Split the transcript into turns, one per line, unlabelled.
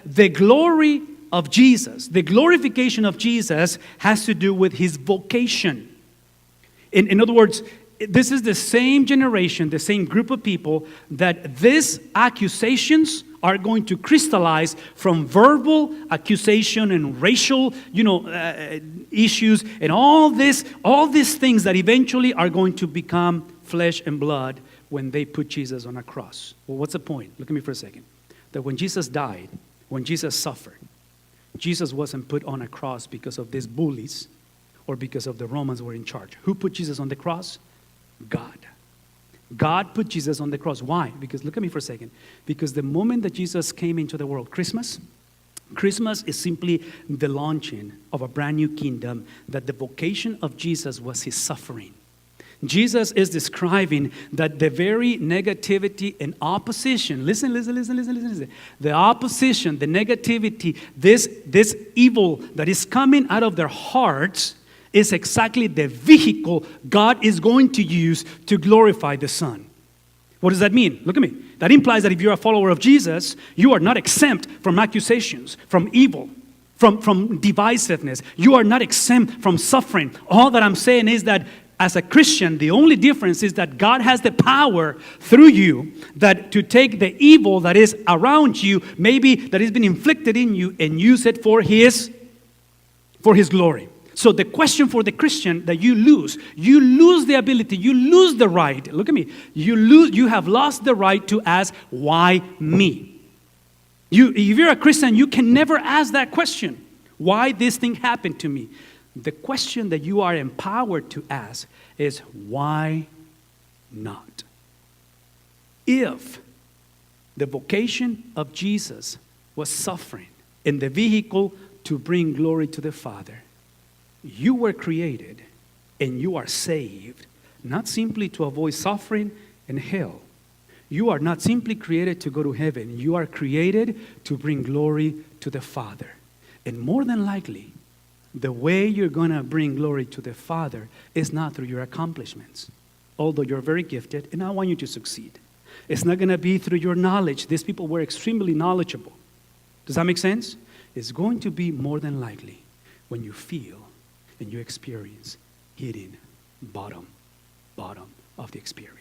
the glory of Jesus, the glorification of Jesus has to do with his vocation. In other words, this is the same generation, the same group of people that these accusations are going to crystallize from verbal accusation and racial, issues and all these things that eventually are going to become flesh and blood when they put Jesus on a cross. Well, what's the point? Look at me for a second. That when Jesus died, when Jesus suffered, Jesus wasn't put on a cross because of these bullies or because of the Romans who were in charge. Who put Jesus on the cross? God. God put Jesus on the cross. Why? Because, look at me for a second. Because the moment that Jesus came into the world, Christmas is simply the launching of a brand new kingdom, that the vocation of Jesus was his suffering. Jesus is describing that the very negativity and opposition, listen. The opposition, the negativity, this evil that is coming out of their hearts is exactly the vehicle God is going to use to glorify the Son. What does that mean? Look at me. That implies that if you're a follower of Jesus, you are not exempt from accusations, from evil, from divisiveness. You are not exempt from suffering. All that I'm saying is that as a Christian, the only difference is that God has the power through you that to take the evil that is around you, maybe that has been inflicted in you, and use it for his glory. So the question for the Christian that you lose the ability, you lose the right. Look at me. You have lost the right to ask, why me? If you're a Christian, you can never ask that question. Why this thing happened to me? The question that you are empowered to ask is, why not? If the vocation of Jesus was suffering and the vehicle to bring glory to the Father, you were created and you are saved not simply to avoid suffering and hell. You are not simply created to go to heaven. You are created to bring glory to the Father. And more than likely, the way you're going to bring glory to the Father is not through your accomplishments, although you're very gifted, and I want you to succeed. It's not going to be through your knowledge. These people were extremely knowledgeable. Does that make sense? It's going to be more than likely when you feel and you experience hitting bottom of the experience.